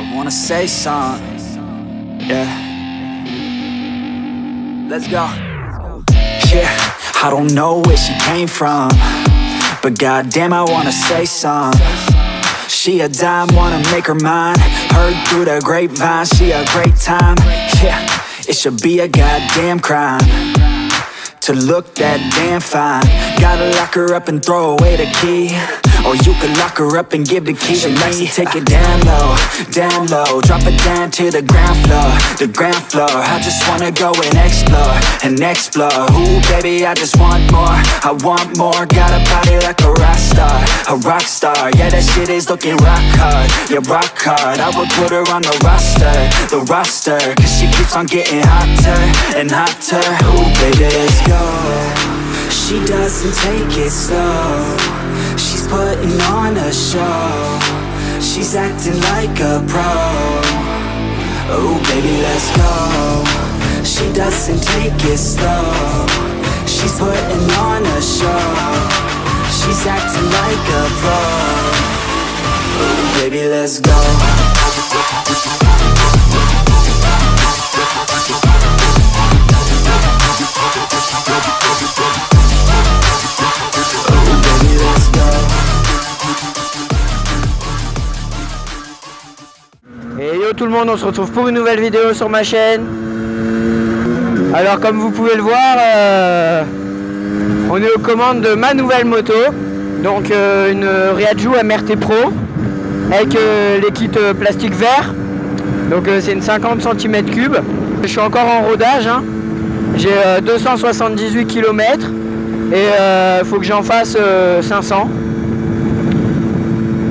I wanna say something. Yeah. Let's go. Yeah, I don't know where she came from, but goddamn, I wanna say something. She a dime, wanna make her mine. Heard through the grapevine, she a great time. Yeah, it should be a goddamn crime to look that damn fine. Gotta lock her up and throw away the key, or you could lock her up and give the key to me. Take it down low, drop it down to the ground floor, the ground floor. I just wanna go and explore, ooh baby, I just want more, I want more. Got a body like a rock star, yeah that shit is looking rock hard, yeah rock hard. I would put her on the roster, cause she keeps on getting hotter and hotter. Ooh baby, let's go. She doesn't take it slow, she's putting on a show, she's acting like a pro. Oh baby, let's go. She doesn't take it slow, she's putting on a show, she's acting like a pro. Oh baby, let's go. Et yo tout le monde, on se retrouve pour une nouvelle vidéo sur ma chaîne. Alors comme vous pouvez le voir, on est aux commandes de ma nouvelle moto. Donc une Raihatsu MRT Pro avec les kits plastique vert. Donc c'est une 50 cm3. Je suis encore en rodage, hein. J'ai 278 km et faut que j'en fasse 500.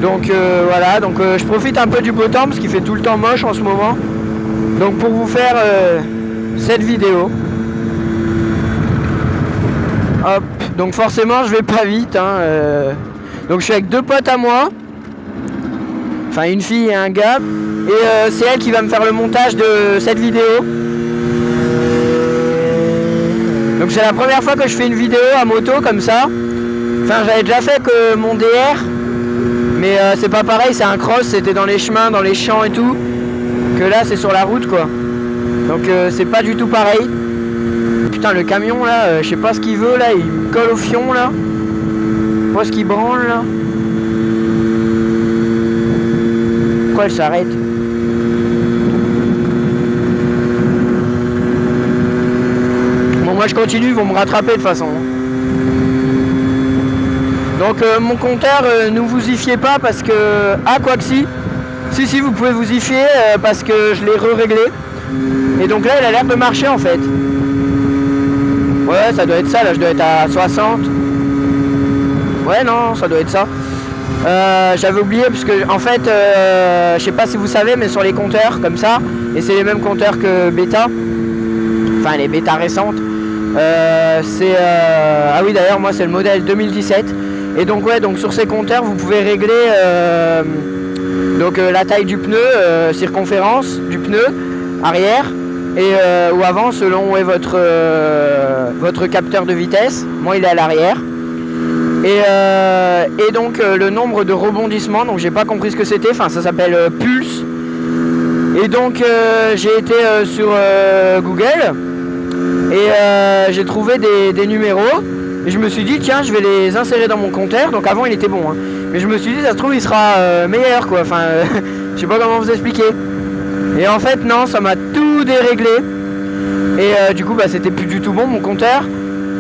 Donc voilà, donc je profite un peu du beau temps parce qu'il fait tout le temps moche en ce moment. Donc pour vous faire cette vidéo. Hop, donc forcément je vais pas vite, hein, donc je suis avec deux potes à moi. Enfin une fille et un gars. Et c'est elle qui va me faire le montage de cette vidéo. Donc c'est la première fois que je fais une vidéo à moto comme ça. Enfin j'avais déjà fait que mon DR, mais c'est pas pareil, c'est un cross, c'était dans les chemins, dans les champs et tout. Que là c'est sur la route quoi. Donc c'est pas du tout pareil. Putain le camion là, je sais pas ce qu'il veut là, il me colle au fion là. Je sais pas ce qu'il branle là. Pourquoi elle s'arrête? Bon moi je continue, ils vont me rattraper de toute façon. Donc mon compteur, ne vous y fiez pas parce que... Ah quoi que si. Si vous pouvez vous y fier parce que je l'ai re-réglé. Et donc là il a l'air de marcher en fait. Ouais ça doit être ça, là je dois être à 60. Ouais non ça doit être ça. J'avais oublié parce que en fait je sais pas si vous savez mais sur les compteurs comme ça, et c'est les mêmes compteurs que bêta, enfin les bêta récentes, c'est ah oui d'ailleurs moi c'est le modèle 2017. Et donc ouais, donc sur ces compteurs vous pouvez régler donc la taille du pneu, circonférence du pneu arrière et ou avant selon où est votre capteur de vitesse. Moi il est à l'arrière. Et donc le nombre de rebondissements, donc j'ai pas compris ce que c'était, enfin ça s'appelle pulse. Et donc j'ai été sur Google et j'ai trouvé des numéros. Et je me suis dit tiens je vais les insérer dans mon compteur. Donc avant il était bon hein. Mais je me suis dit ça se trouve il sera meilleur quoi. Enfin je sais pas comment vous expliquer. Et en fait non, ça m'a tout déréglé. Et du coup bah c'était plus du tout bon mon compteur.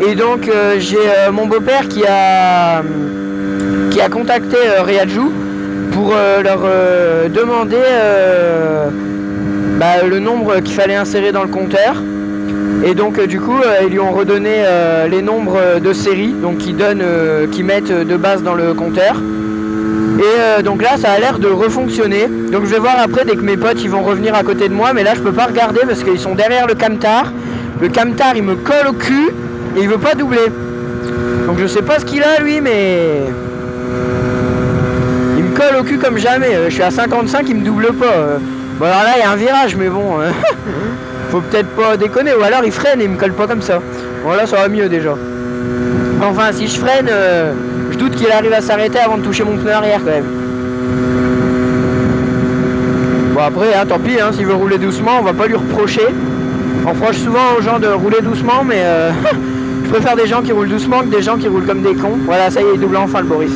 Et donc j'ai mon beau-père qui a contacté Raihatsu pour leur demander le nombre qu'il fallait insérer dans le compteur. Et donc du coup ils lui ont redonné les nombres de série, donc qui mettent de base dans le compteur. Et donc là ça a l'air de refonctionner. Donc je vais voir après dès que mes potes ils vont revenir à côté de moi. Mais là je peux pas regarder parce qu'ils sont derrière le camtar. Le camtar il me colle au cul et il veut pas doubler. Donc je sais pas ce qu'il a lui, mais il me colle au cul comme jamais. Je suis à 55, il me double pas. Bon alors là il y a un virage mais bon faut peut-être pas déconner, ou alors il freine et il me colle pas comme ça. Bon là ça va mieux déjà. Enfin si je freine, je doute qu'il arrive à s'arrêter avant de toucher mon pneu arrière quand même. Bon après, hein, tant pis, hein, s'il veut rouler doucement, on va pas lui reprocher. On reproche souvent aux gens de rouler doucement, mais je préfère des gens qui roulent doucement que des gens qui roulent comme des cons. Voilà, ça y est, il double enfin le Boris.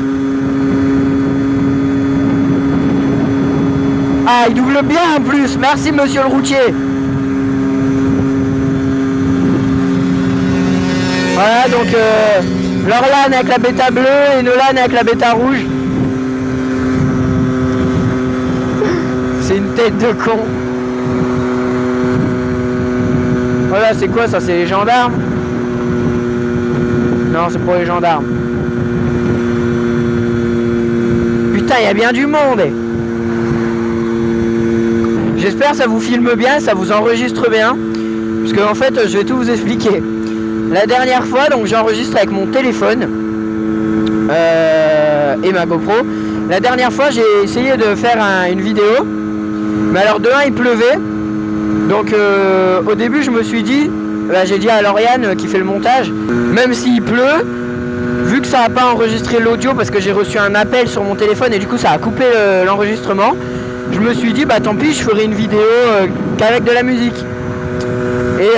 Ah, il double bien en plus. Merci monsieur le routier. Voilà, donc Lauriane avec la bêta bleue et Nolan avec la bêta rouge. C'est une tête de con. Voilà, c'est quoi ça? C'est les gendarmes? Non, c'est pour les gendarmes. Putain, il y a bien du monde. J'espère que ça vous filme bien, ça vous enregistre bien. Parce que en fait, je vais tout vous expliquer. La dernière fois, donc j'enregistre avec mon téléphone et ma GoPro. La dernière fois, j'ai essayé de faire une vidéo. Mais alors de 1, il pleuvait. Donc au début, je me suis dit, j'ai dit à Lauriane qui fait le montage, même s'il pleut, vu que ça n'a pas enregistré l'audio parce que j'ai reçu un appel sur mon téléphone et du coup ça a coupé l'enregistrement, je me suis dit bah tant pis, je ferai une vidéo qu'avec de la musique. Et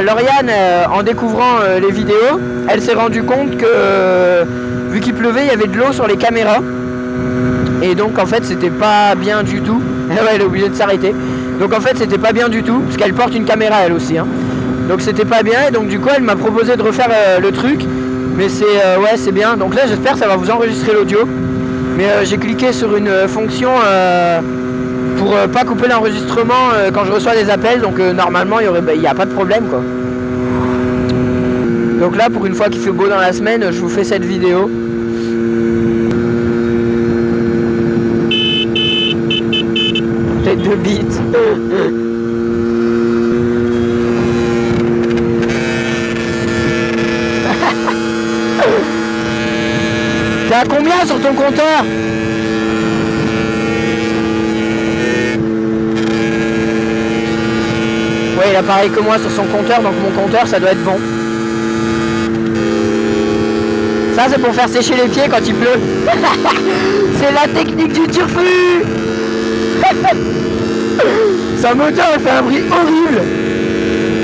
Lauriane, en découvrant les vidéos, elle s'est rendue compte que vu qu'il pleuvait, il y avait de l'eau sur les caméras. Et donc en fait c'était pas bien du tout. Ouais, elle est obligée de s'arrêter. Donc en fait c'était pas bien du tout, parce qu'elle porte une caméra elle aussi. Hein. Donc c'était pas bien et donc du coup elle m'a proposé de refaire le truc. Mais c'est ouais c'est bien. Donc là j'espère que ça va vous enregistrer l'audio. Mais j'ai cliqué sur une fonction pour pas couper l'enregistrement quand je reçois des appels. Donc normalement il n'y a pas de problème quoi. Donc là pour une fois qu'il fait beau dans la semaine, je vous fais cette vidéo. Tête de bite. T'es à combien sur ton compteur? Ouais, il a pareil que moi sur son compteur, donc mon compteur ça doit être bon. Ça c'est pour faire sécher les pieds quand il pleut. C'est la technique du turfu. Sa moteur elle fait un bruit horrible.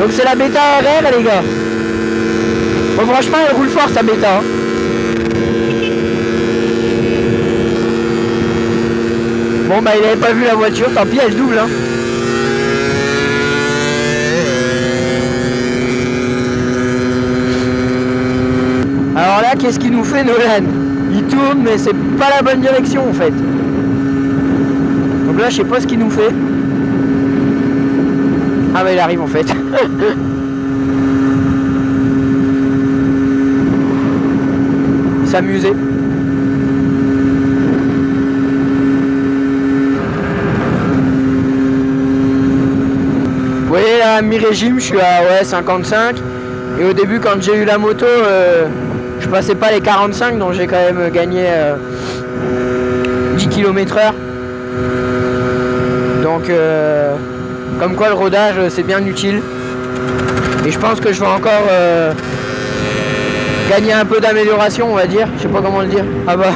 Donc c'est la bêta RR les gars. Bon franchement elle roule fort sa bêta. Hein. Bon bah il avait pas vu la voiture, tant pis elle double hein. Alors là qu'est-ce qu'il nous fait Nolan? Il tourne mais c'est pas la bonne direction en fait. Donc là je sais pas ce qu'il nous fait. Ah bah il arrive en fait. S'amuser. Vous voyez là mi-régime je suis à ouais, 55. Et au début quand j'ai eu la moto je passais pas les 45 donc j'ai quand même gagné 10 km/h. Donc comme quoi le rodage c'est bien utile. Et je pense que je vais encore gagner un peu d'amélioration on va dire. Je sais pas comment le dire. Ah bah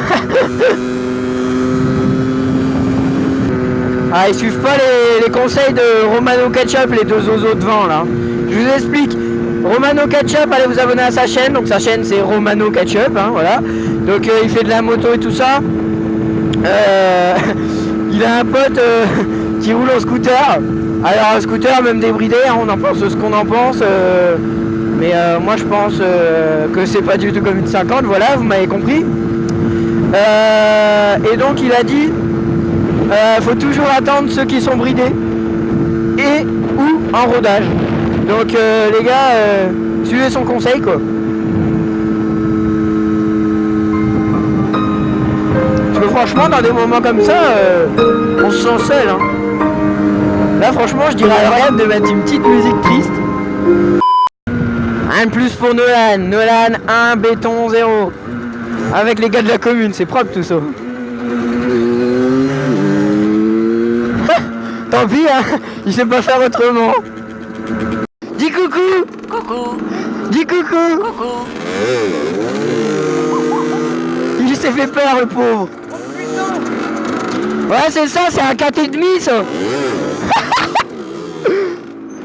ah ils suivent pas les conseils de Romano Ketchup, les deux zozos devant là. Je vous explique. Romano Ketchup, allez vous abonner à sa chaîne. Donc sa chaîne c'est Romano Ketchup hein, voilà. Donc il fait de la moto et tout ça. Il a un pote qui roule en scooter. Alors un scooter même débridé, hein, on en pense ce qu'on en pense. Mais moi je pense que c'est pas du tout comme une 50, voilà, vous m'avez compris. Et donc il a dit faut toujours attendre ceux qui sont bridés et ou en rodage. Donc les gars, suivez son conseil quoi. Parce que franchement dans des moments comme ça, on se sent seul. Hein. Là franchement je dirais à Lauriane de mettre une petite musique triste. Un plus pour Nolan. Nolan 1, béton 0. Avec les gars de la commune, c'est propre tout ça. Tant pis hein, il sait pas faire autrement. Dis coucou. Coucou. Dis coucou. Coucou. Il s'est fait peur le pauvre. Ouais, c'est ça, c'est un 4,5 ça.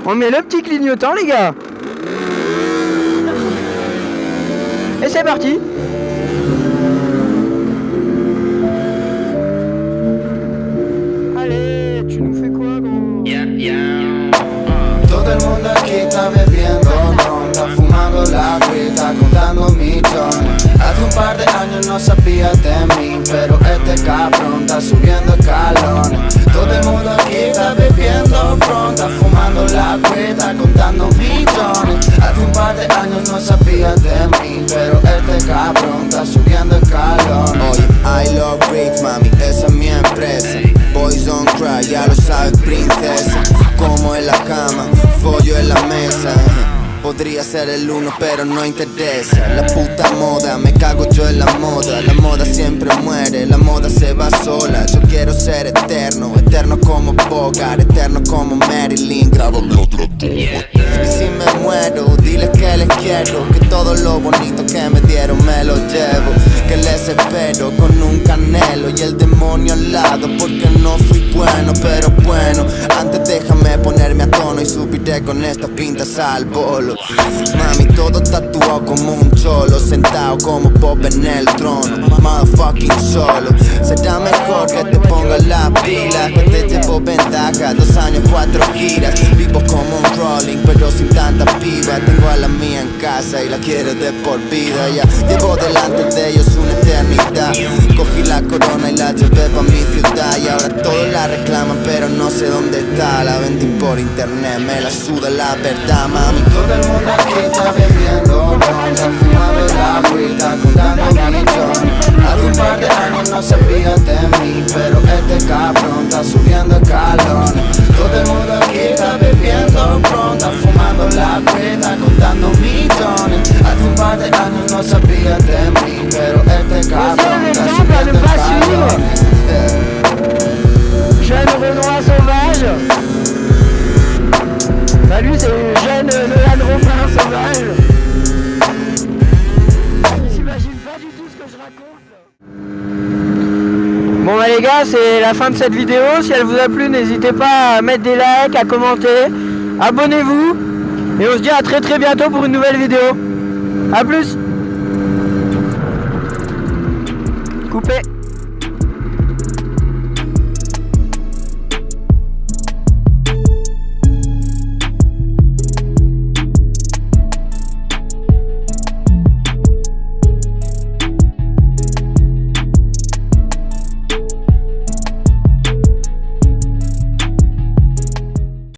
On met le petit clignotant, les gars. Et c'est parti. Allez, tu nous fais quoi, gros? Todo el mundo aquí está bebiendo ronda, fumando la agüita, contando millones. Hace un par de años no sabías de mí, pero este cabrón está subiendo escalones. Todo el mundo aquí está bebiendo ronda, fumando la agüita, contando millones. Hace un par de años no sabías de mí, pero este cabrón está subiendo escalones. Oye, I love Bricks, mami, esa es mi empresa. Boys don't cry, ya lo sabes, princesa. Como en la cama, follo en la mesa. Podría ser el uno, pero no interesa. La puta moda, me cago yo en la moda. La moda siempre muere, la moda se va sola. Yo quiero ser eterno, eterno como Bogart, eterno como Marilyn. Grábame otro tú. Y si me muero, diles que les quiero, que todo lo bonito que me dieron me lo llevo. Que les espero con un canelo y el demonio al lado, porque no fui bueno, pero bueno. Antes déjame ponerme a tono y subiré con estas pintas al bolo. Mami, todo tatuado como un cholo, sentado como Bob en el trono, motherfucking solo. Será mejor que te pongas la pila, que te llevo ventaja, 2 años, 4 giras. Vivo como un rolling, pero sin tanta piba. Tengo a la mía en casa y la quiero de por vida. Ya llevo delante de ellos una eternidad. Cogí la corona y la llevé pa' mi ciudad. Y ahora todos la reclaman, pero no sé dónde está. La vendí por internet, me la suda la verdad, mami. Todo el mundo aquí está bebiendo ronda, fumando la agüita, contando millones. Hace un par de años no sabías de mí, pero este cabrón está subiendo escalones. Todo el mundo aquí está bebiendo ronda, fumando la agüita, contando millones. Hace un par de años no sabías de mí, pero este cabrón está subiendo escalones. Jeune Renoir sauvage. Salut, c'est jeune Nolan Robin sauvage. Ils s'imaginent pas du tout ce que je raconte. Bon bah les gars, c'est la fin de cette vidéo. Si elle vous a plu, n'hésitez pas à mettre des likes, à commenter. Abonnez-vous. Et on se dit à très très bientôt pour une nouvelle vidéo. A plus. Coupé.